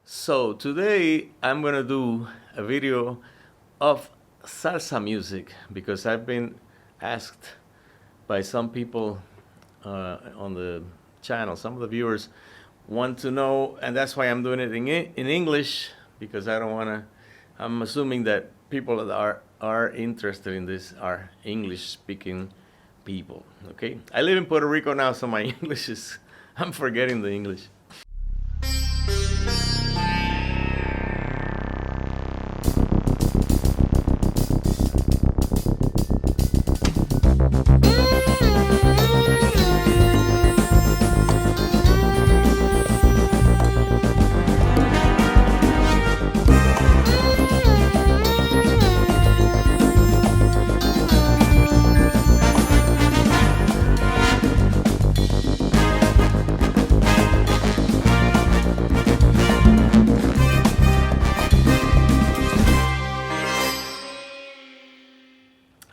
So today I'm gonna do a video of salsa music because I've been asked by some people on the channel. Some of the viewers want to know, and that's why I'm doing it in English because I don't want to. I'm assuming that people that are interested in this are English-speaking people. Okay, I live in Puerto Rico now, so my English is. I'm forgetting the English.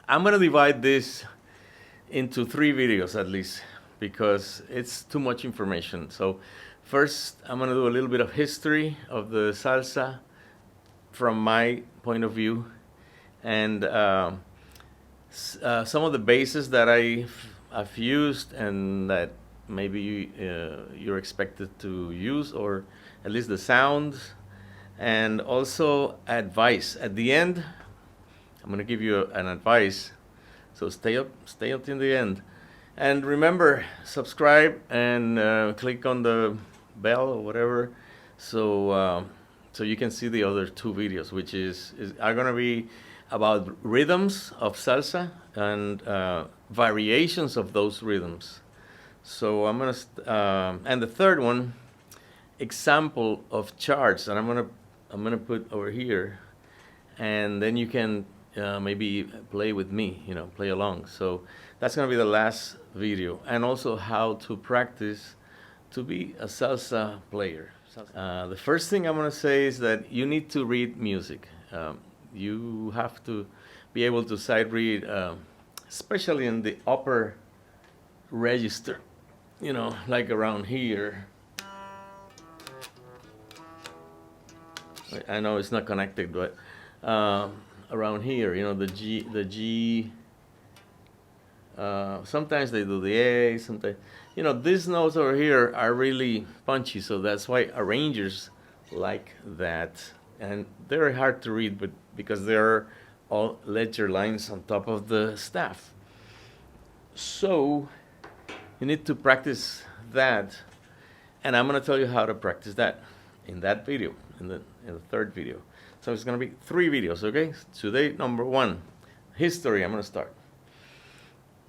I'm gonna divide this into 3 videos at least because it's too much information. So first, I'm gonna do a little bit of history of the salsa from my point of view, and some of the bases that I've used and that maybe you're expected to use, or at least the sounds, and also advice. At the end, I'm going to give you an advice, so stay up in the end. And remember, subscribe and click on the bell or whatever, so you can see the other 2 videos, which are going to be about rhythms of salsa and variations of those rhythms. So I'm going to, and the third one, example of charts, and I'm gonna put over here, and then you can maybe play with me, play along. So that's going to be the last video, and also how to practice to be a salsa player. The first thing I'm going to say is that you need to read music. You have to be able to sight read, especially in the upper register, like around here. I know it's not connected, but around here, the G. Sometimes they do the A. Sometimes, these notes over here are really punchy, so that's why arrangers like that. And they're hard to read, but because they're all ledger lines on top of the staff. So you need to practice that, and I'm going to tell you how to practice that in that video, in the third video. So it's going to be 3 videos, okay? Today, number 1, history. I'm going to start.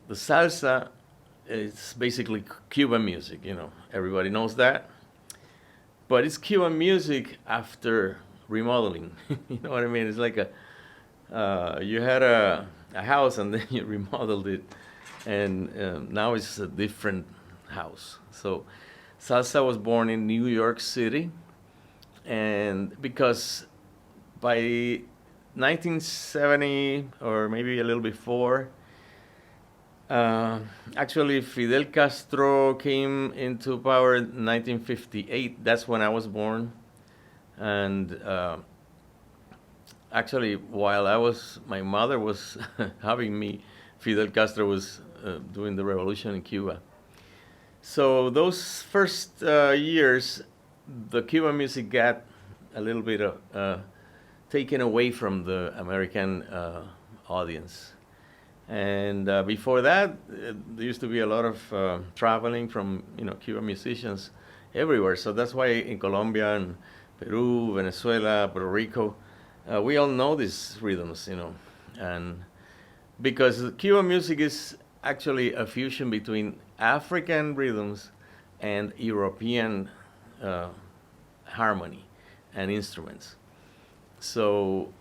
The salsa is basically Cuban music, everybody knows that. But it's Cuban music after remodeling. You know what I mean? It's like you had a house and then you remodeled it, and now it's a different house. So salsa was born in New York City, and because by 1970, or maybe a little before, actually Fidel Castro came into power in 1958. That's when I was born. And actually, while my mother was having me, Fidel Castro was doing the revolution in Cuba. So those first years, the Cuban music got a little bit taken away from the American audience. And before that, there used to be a lot of traveling from Cuban musicians everywhere. So that's why in Colombia and Peru, Venezuela, Puerto Rico, we all know these rhythms, and because Cuban music is actually a fusion between African rhythms and European harmony and instruments. So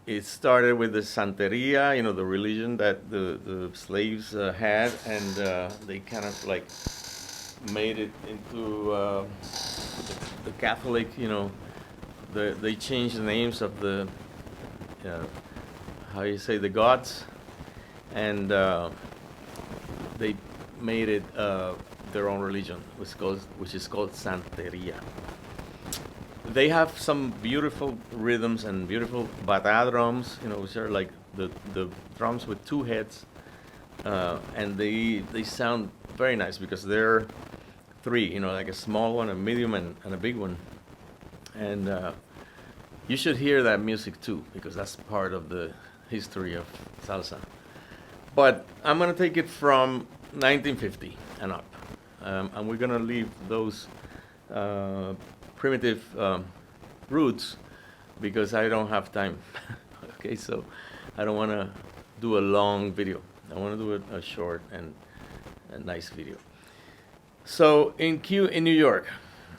it started with the Santeria, the religion that the slaves had, and they kind of like made it into the Catholic, they changed the names of the, how you say, the gods, and they made it their own religion, which is called Santeria. they have some beautiful rhythms and beautiful bata drums, which are like the drums with two heads, and they sound very nice because they're three, like a small one, a medium, and a big one. And you should hear that music too because that's part of the history of salsa. But I'm gonna take it from 1950 and up, and we're gonna leave those primitive roots because I don't have time. Okay, so I don't want to do a long video. I want to do a short and a nice video. So in New York,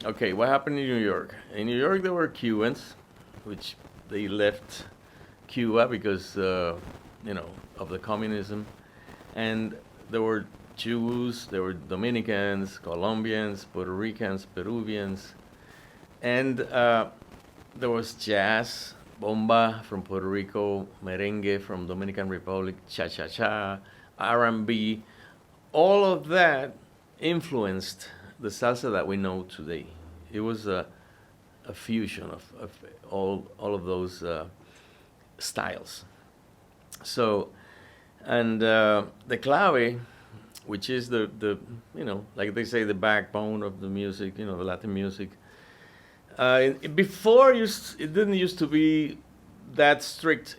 okay, what happened in New York? In New York, there were Cubans, which they left Cuba because of the communism, and there were Jews, there were Dominicans, Colombians, Puerto Ricans, Peruvians, and there was jazz, bomba from Puerto Rico, merengue from Dominican Republic, cha-cha-cha, R&B. All of that influenced the salsa that we know today. It was a fusion of all of those styles. So, and the clave, which is the like they say, the backbone of the music, the Latin music. Before, it didn't used to be that strict.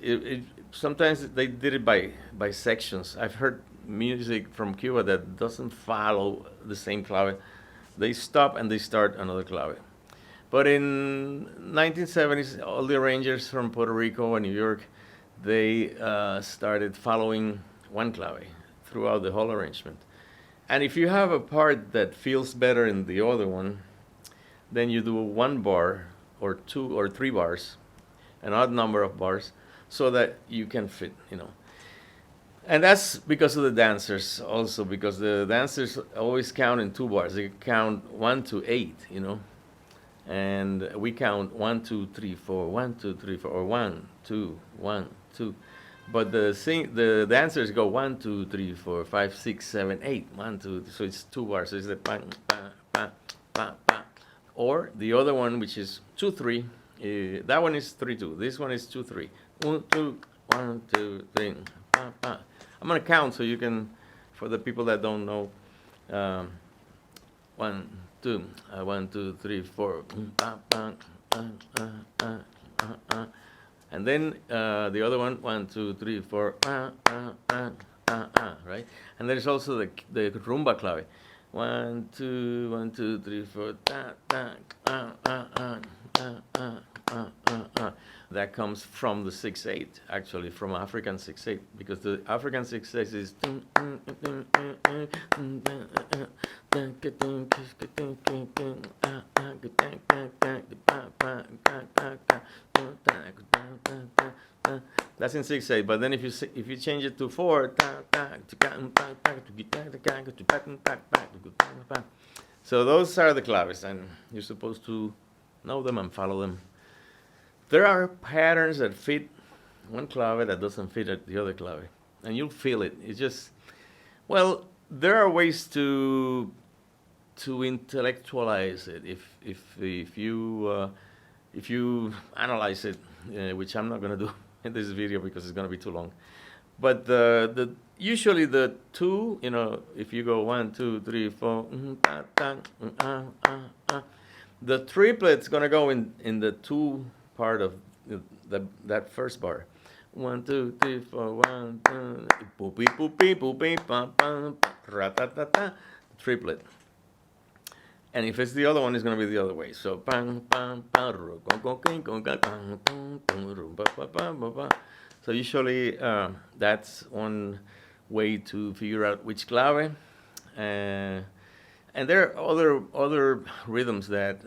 Sometimes they did it by sections. I've heard music from Cuba that doesn't follow the same clave. They stop and they start another clave. But in 1970s, all the arrangers from Puerto Rico and New York, they started following one clave throughout the whole arrangement. And if you have a part that feels better in the other one, then you do one bar or two or three bars, an odd number of bars, so that you can fit, And that's because of the dancers also, because the dancers always count in two bars. They count 1 to 8, and we count 1, 2, 3, 4, 1, 2, 3, 4, or 1, 2, 1, 2. But the dancers go 1, 2, 3, 4, 5, 6, 7, 8. 1, 2, so it's two bars. So it's the pa, pa, pa, pa, pa. Or the other one, which is 2, 3. That one is 3, 2. This one is 2, 3. 1, 2, 1, 2, 3. Pa, pa. I'm gonna count so you can, for the people that don't know. 1, 2, 1, 2, 3, 4. Pa, pa, and then the other one, 1, 2, 3, 4, right? And there's also the rumba clave. 1, 2, 1, 2, 3, 4, That comes from the 6/8, actually, from African 6/8, because the African 6/8 is. That's in 6/8, but then if you change it to 4, so those are the claves, and you're supposed to know them and follow them. There are patterns that fit one clave that doesn't fit the other clave, and you'll feel it. It's just, well, there are ways to intellectualize it if you analyze it, which I'm not going to do in this video because it's going to be too long. But usually the two, if you go 1, 2, 3, 4, the triplet's going to go in the two part of that first bar. 1, 2, 3, 4, 1, 2, poopy, poopy, poopy, pam, pam, ratatata, triplet. And if it's the other one, it's going to be the other way. So, so usually that's one way to figure out which clave. And there are other rhythms that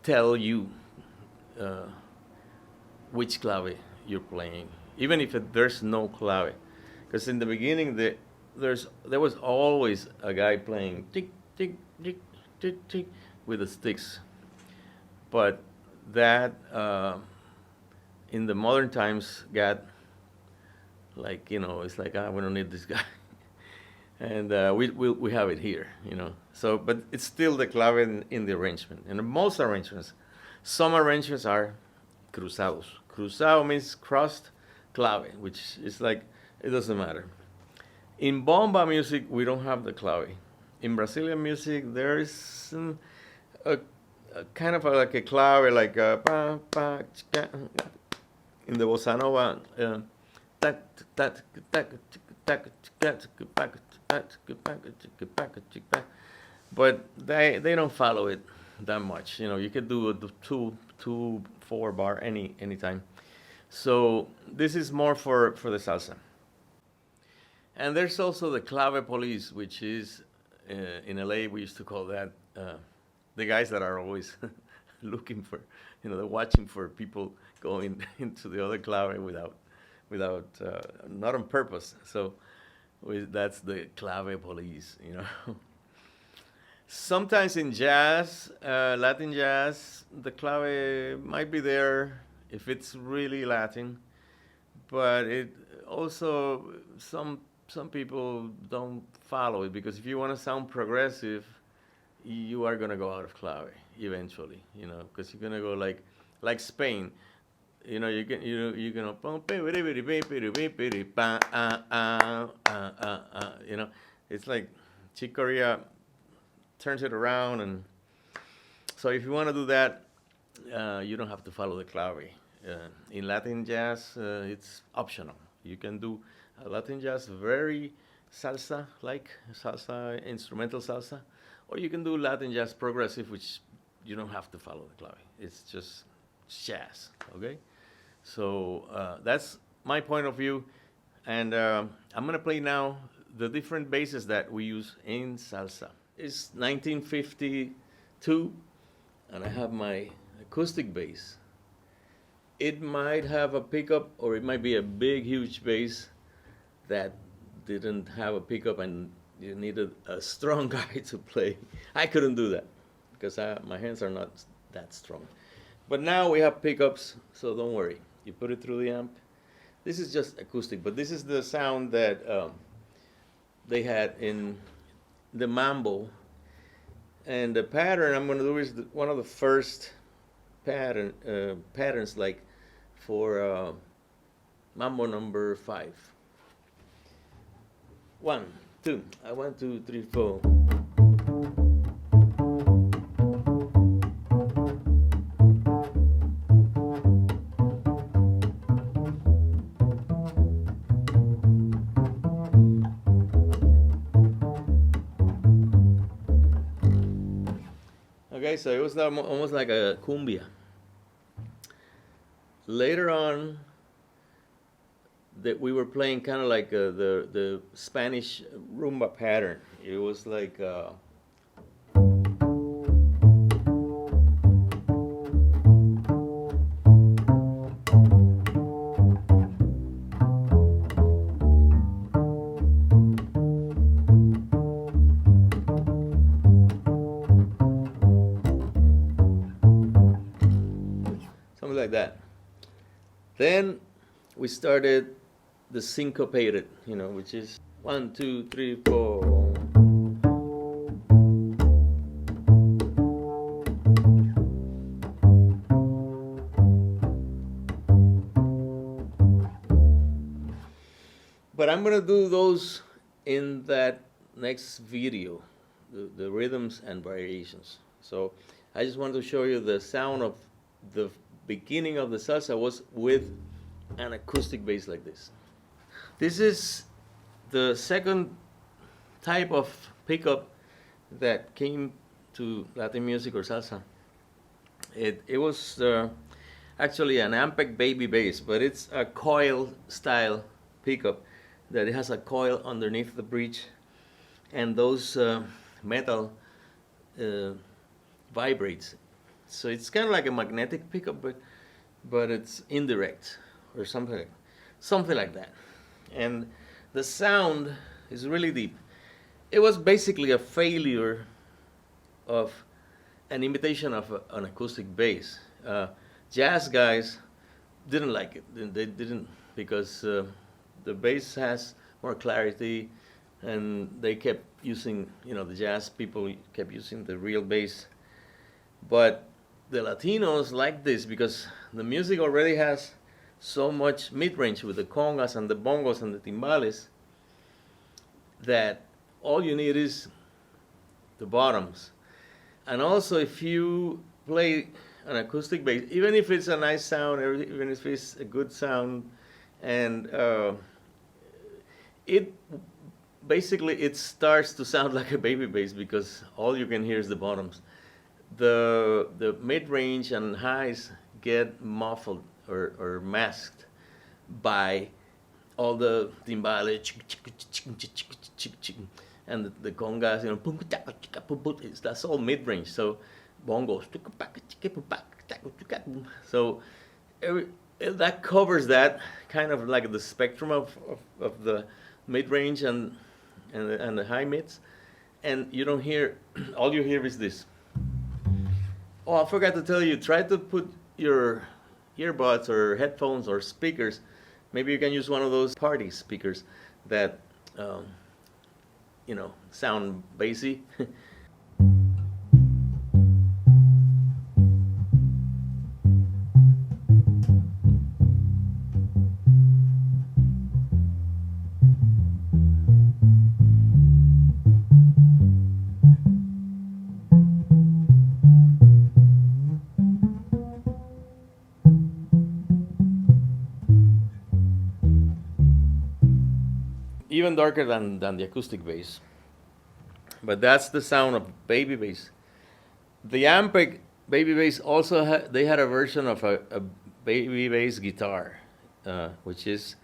tell you which clave you're playing, even if there's no clave. Because in the beginning, there was always a guy playing tick, tick, tick, tick, tick with the sticks. But that, in the modern times, got like, it's like, we don't need this guy. And we have it here, you know. So, but it's still the clave in the arrangement. And most arrangements, some arrangements are cruzados. Cruzado means crossed clave, which is like, it doesn't matter. In bomba music, we don't have the clave. In Brazilian music, there is a kind of like a clave, like a pa, pa, chika. In the bossa nova, but they don't follow it that much. You know, you could do the 2-4 bar anytime. So this is more for the salsa. And there's also the clave police, which is in LA we used to call that the guys that are always looking for, you know, they're watching for people going into the other clave without not on purpose. So that's the clave police, you know. Sometimes in jazz, Latin jazz, the clave might be there if it's really Latin, but it also some people don't follow it, because if you want to sound progressive, you are gonna go out of clave eventually, you know, because you're gonna go like Spain, you know, you're gonna you know, it's like Chick Corea turns it around, and so if you want to do that, you don't have to follow the clave. In Latin jazz, it's optional. You can do Latin jazz very salsa-like, salsa, instrumental salsa, or you can do Latin jazz progressive, which you don't have to follow the clave. It's just jazz, okay? So that's my point of view, and I'm gonna play now the different basses that we use in salsa. It's 1952, and I have my acoustic bass. It might have a pickup, or it might be a big, huge bass that didn't have a pickup, and you needed a strong guy to play. I couldn't do that because my hands are not that strong. But now we have pickups, so don't worry. You put it through the amp. This is just acoustic, but this is the sound that they had in the mambo. And the pattern I'm going to do is one of the first patterns, like for mambo number 5. 1, 2, 1, 2, 3, 4. Okay, so it was almost like a cumbia. Later on, that we were playing kind of like the Spanish rumba pattern. It was like something like that. Then we started the syncopated, you know, which is 1, 2, 3, 4. But I'm gonna do those in that next video, the rhythms and variations. So I just wanted to show you the sound of the beginning of the salsa was with an acoustic bass like this. This is the second type of pickup that came to Latin music or salsa. It was actually an Ampeg baby bass, but it's a coil style pickup that it has a coil underneath the bridge, and those metal vibrates. So it's kind of like a magnetic pickup, but it's indirect or something like that. And the sound is really deep. It was basically a failure of an imitation of an acoustic bass. Jazz guys didn't like it. They didn't, because the bass has more clarity, and they kept using, the jazz people kept using the real bass. But the Latinos like this because the music already has so much mid-range with the congas and the bongos and the timbales that all you need is the bottoms. And also, if you play an acoustic bass, even if it's a nice sound, even if it's a good sound, and it basically it starts to sound like a baby bass because all you can hear is the bottoms. The mid range and highs get muffled or masked by all the timbales and the congas, that's all mid range. So bongos, so that covers that kind of like the spectrum of the mid range and the high mids, and you don't hear. All you hear is this. Oh, I forgot to tell you. Try to put your earbuds or headphones or speakers. Maybe you can use one of those party speakers that sound bassy. Even darker than the acoustic bass. But that's the sound of baby bass. The Ampeg baby bass also they had a version of a baby bass guitar, which is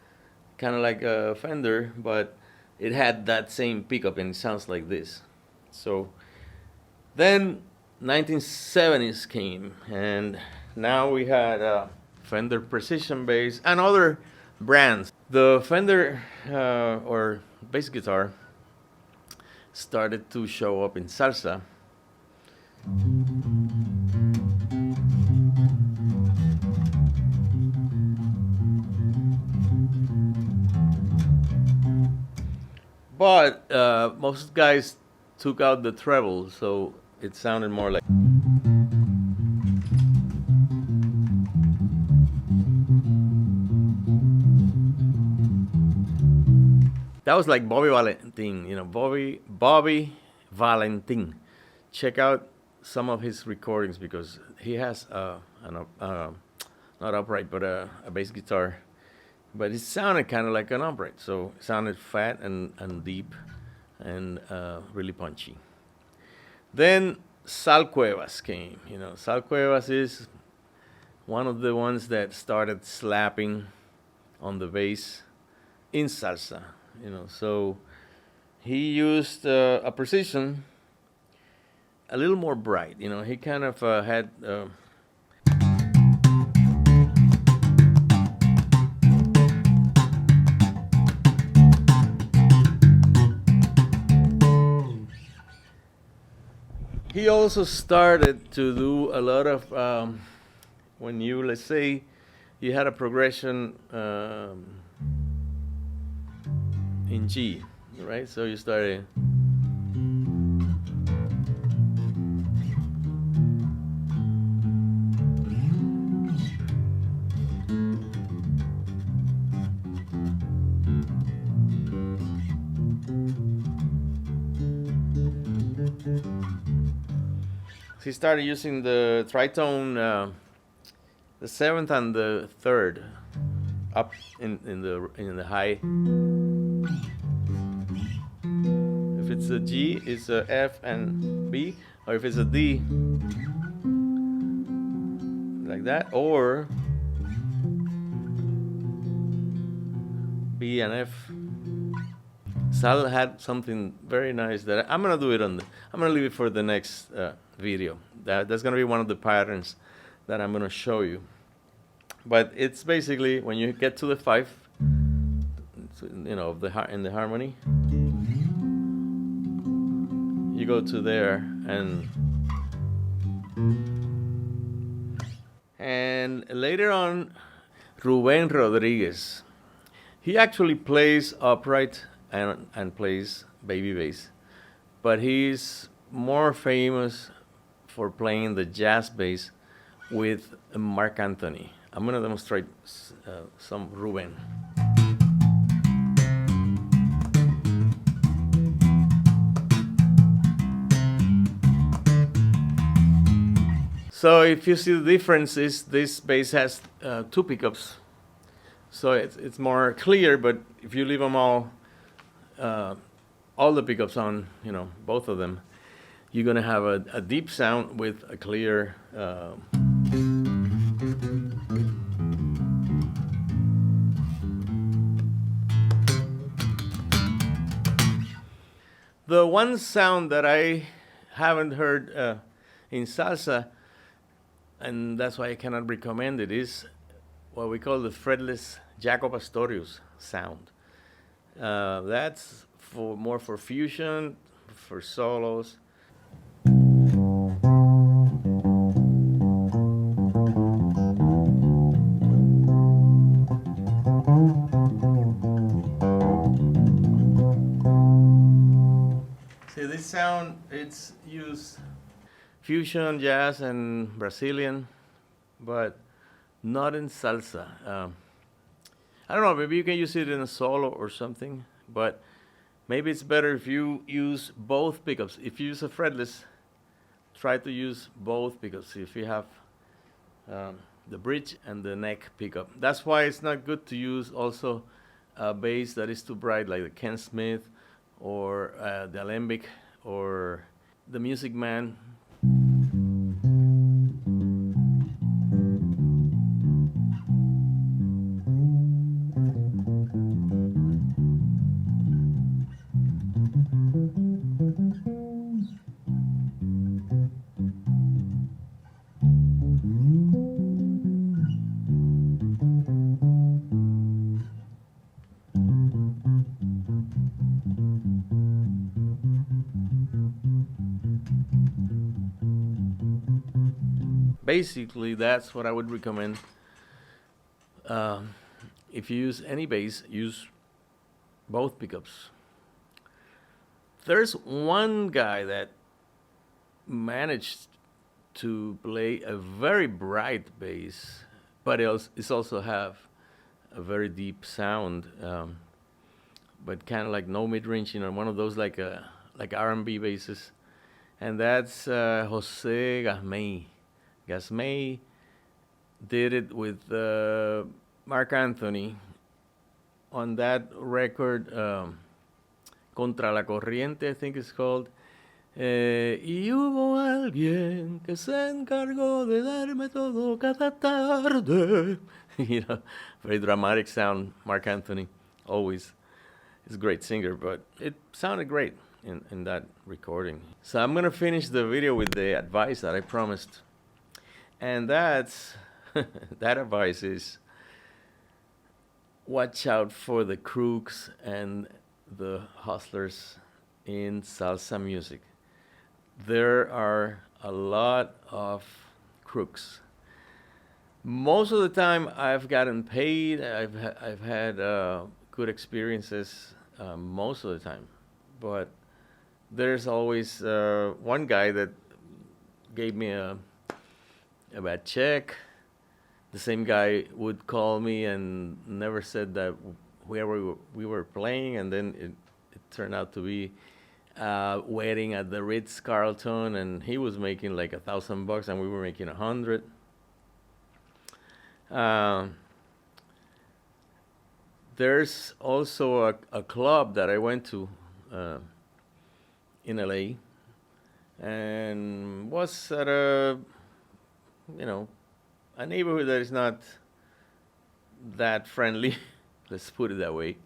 kind of like a Fender, but it had that same pickup and it sounds like this. So then 1970s came, and now we had Fender Precision Bass and other brands. The Fender or bass guitar started to show up in salsa. But most guys took out the treble, so it sounded more like. That was like Bobby Valentin, Bobby Valentin. Check out some of his recordings because he has not upright, but a bass guitar. But it sounded kind of like an upright, so it sounded fat and deep and really punchy. Then Sal Cuevas came. Sal Cuevas is one of the ones that started slapping on the bass in salsa. So he used a precision a little more bright. He kind of had. He also started to do a lot of when let's say, you had a progression. In G, right? So you started. He started using the tritone, the seventh and the third, up in the high. If it's a G, it's a F and B, or if it's a D, like that, or B and F. Sal had something very nice that I'm gonna do it I'm gonna leave it for the next video. That's gonna be one of the patterns that I'm gonna show you. But it's basically when you get to the 5, in the harmony, you go to there and later on, Rubén Rodríguez, he actually plays upright and plays baby bass. But he's more famous for playing the jazz bass with Mark Anthony. I'm gonna demonstrate some Ruben. So if you see the difference is this bass has two pickups, so it's more clear. But if you leave them all the pickups on, both of them, you're gonna have a deep sound with a clear. The one sound that I haven't heard in salsa, and that's why I cannot recommend it, is what we call the fretless Jaco Pastorius sound. That's more for fusion, for solos. See, this sound, it's used fusion, jazz, and Brazilian, but not in salsa. I don't know, maybe you can use it in a solo or something, but maybe it's better if you use both pickups. If you use a fretless, try to use both pickups. If you have the bridge and the neck pickup. That's why it's not good to use also a bass that is too bright, like the Ken Smith or the Alembic or the Music Man. Basically, that's what I would recommend. If you use any bass, use both pickups. There's one guy that managed to play a very bright bass, but it also have a very deep sound, but kind of like no mid-range, one of those like R&B basses, and that's Jose Gasmey. Gasmey did it with Mark Anthony on that record, Contra la Corriente, I think it's called. Y hubo alguien que se encargó de darme todo cada tarde. Very dramatic sound, Mark Anthony, always. He's a great singer, but it sounded great in that recording. So I'm going to finish the video with the advice that I promised. And that's that advice is watch out for the crooks and the hustlers in salsa music. There are a lot of crooks. Most of the time, I've gotten paid. I've had good experiences most of the time, but there's always one guy that gave me a bad check. The same guy would call me and never said that where we were playing, and then it turned out to be a wedding at the Ritz-Carlton, and he was making like $1,000 and we were making 100. There's also a club that I went to in LA, and was at a neighborhood that is not that friendly, let's put it that way.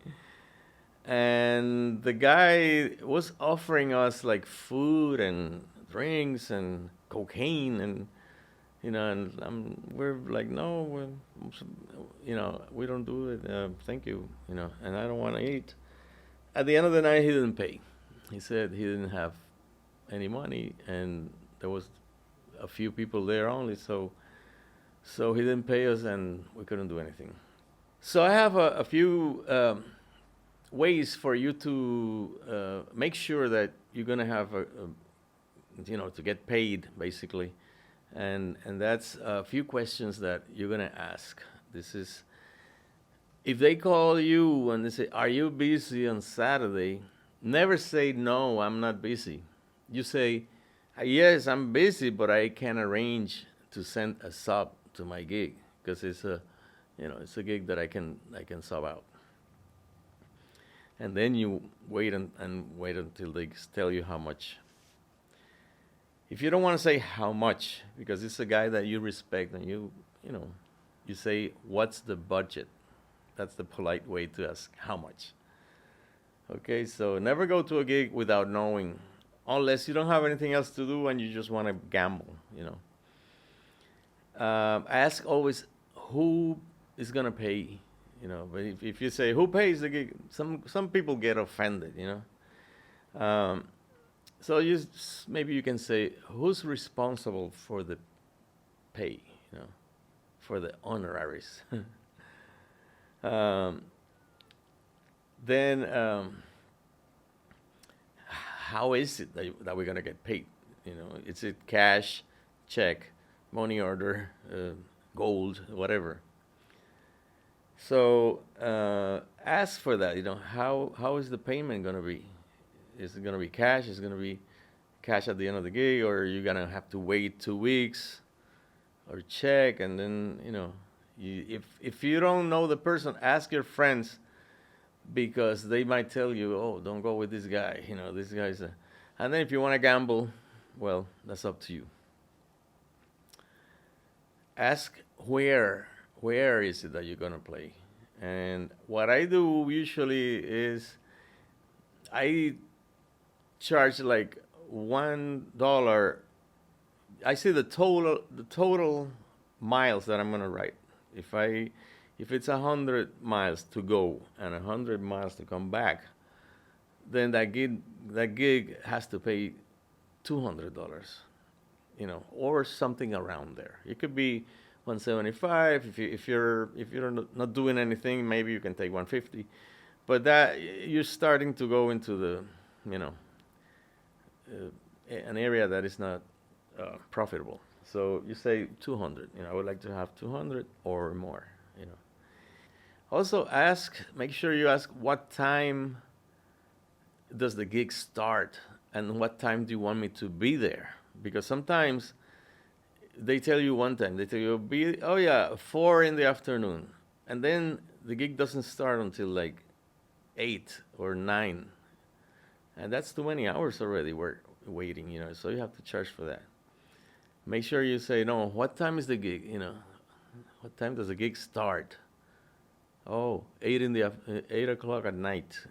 And the guy was offering us like food and drinks and cocaine, and we're like, no, we don't do it. Thank you, and I don't want to eat. At the end of the night, he didn't pay. He said he didn't have any money, and there was a few people there only, so he didn't pay us, and we couldn't do anything. So I have a few ways for you to make sure that you're gonna have to get paid basically, and that's a few questions that you're gonna ask. This is if they call you and they say, "Are you busy on Saturday?" Never say no, I'm not busy. You say, "Yes, I'm busy, but I can arrange to send a sub to my gig because it's a gig that I can sub out." And then you wait and wait until they tell you how much. If you don't want to say how much, because it's a guy that you respect, and you say, "What's the budget?" That's the polite way to ask how much. Okay, so never go to a gig without knowing, unless you don't have anything else to do and you just want to gamble. Ask always who is gonna pay. But if you say who pays the gig, some people get offended. So maybe you can say who's responsible for the pay, for the honoraries. um, then how is it that we're gonna get paid? Is it cash, check, money order, gold, whatever? So ask for that. How is the payment gonna be? Is it gonna be cash? Is it gonna be cash at the end of the gig, or are you gonna have to wait 2 weeks, or check? And then if you don't know the person, ask your friends, because they might tell you, "Oh, don't go with this guy. This guy's a." And then if you want to gamble, well, that's up to you. Ask where is it that you're gonna play. And what I do usually is I charge like $1. I see the total miles that I'm gonna ride. If it's 100 miles to go and 100 miles to come back, then that gig has to pay $200, or something around there. It could be 175. If you're not doing anything, maybe you can take 150. But that you're starting to go into the you know an area that is not profitable. So you say 200. I would like to have 200 or more. Also make sure you ask what time does the gig start and what time do you want me to be there? Because sometimes they tell you one time, they tell you, oh yeah, 4 in the afternoon. And then the gig doesn't start until like 8 or 9. And that's too many hours already we're waiting, so you have to charge for that. Make sure you say, no, what time is the gig? What time does the gig start? Oh, 8 o'clock at night,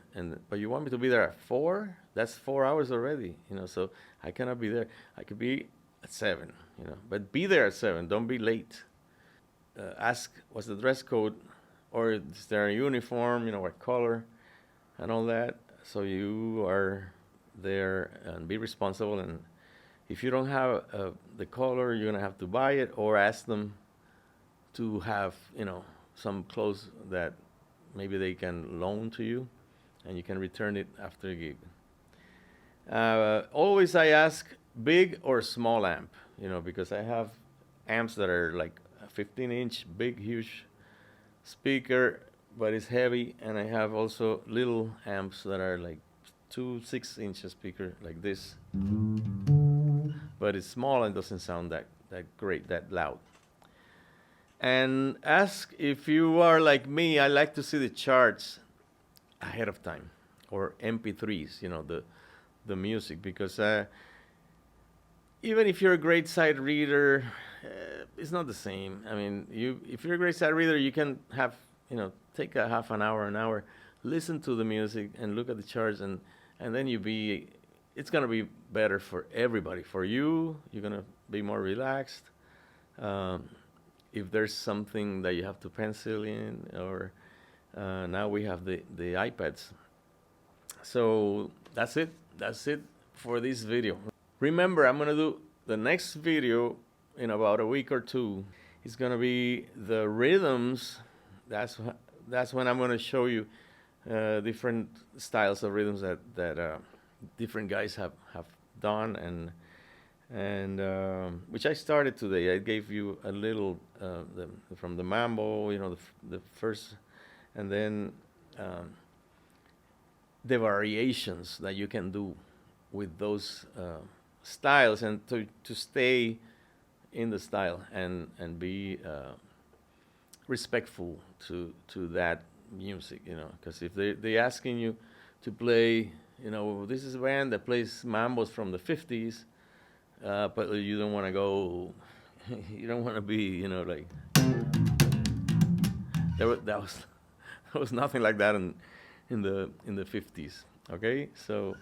but you want me to be there at 4? That's 4 hours already, so I cannot be there. I could be at 7, but be there at 7. Don't be late. Ask what's the dress code, or is there a uniform, what color, and all that. So you are there, and be responsible. And if you don't have the color, you're gonna have to buy it or ask them to have, some clothes that maybe they can loan to you, and you can return it after a gig. Always I ask big or small amp, because I have amps that are like a 15-inch, big, huge speaker, but it's heavy, and I have also little amps that are like 6-inch speaker like this, but it's small and doesn't sound that great, that loud. And ask if you are like me. I like to see the charts ahead of time, or MP3s, the music, because even if you're a great sight reader, it's not the same. I mean, if you're a great sight reader, you can have, take a half an hour, listen to the music and look at the charts, and then it's gonna be better for everybody. For you, you're gonna be more relaxed. If there's something that you have to pencil in, or now we have the iPads. So that's it for this video. Remember, I'm gonna do the next video in about a week or two. It's gonna be the rhythms. That's when I'm gonna show you different styles of rhythms that different guys have done, and which I started today. I gave you a little from the mambo, the first, and then the variations that you can do with those styles, and to stay in the style and be respectful to that music, because if they asking you to play, this is a band that plays mambos from the 50s, but you don't want to go, you don't want to be, like that was there was nothing like that in the 50s. Okay, so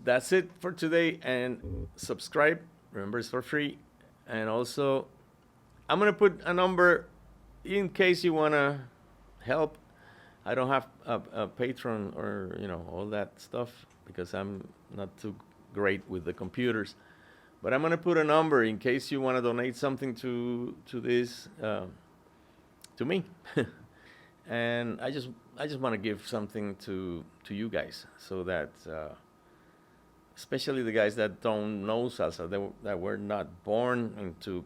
that's it for today, and subscribe. Remember, it's for free, and also I'm gonna put a number in case you wanna help. I don't have a patron or all that stuff because I'm not too great with the computers. But I'm gonna put a number in case you wanna donate something to this to me, and I just want to give something to you guys, so that especially the guys that don't know salsa, that were not born into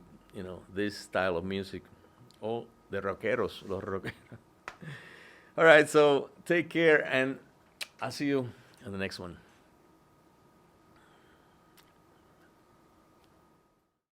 this style of music. Oh, the rockeros, los rockeros. All right, so take care, and I'll see you in the next one.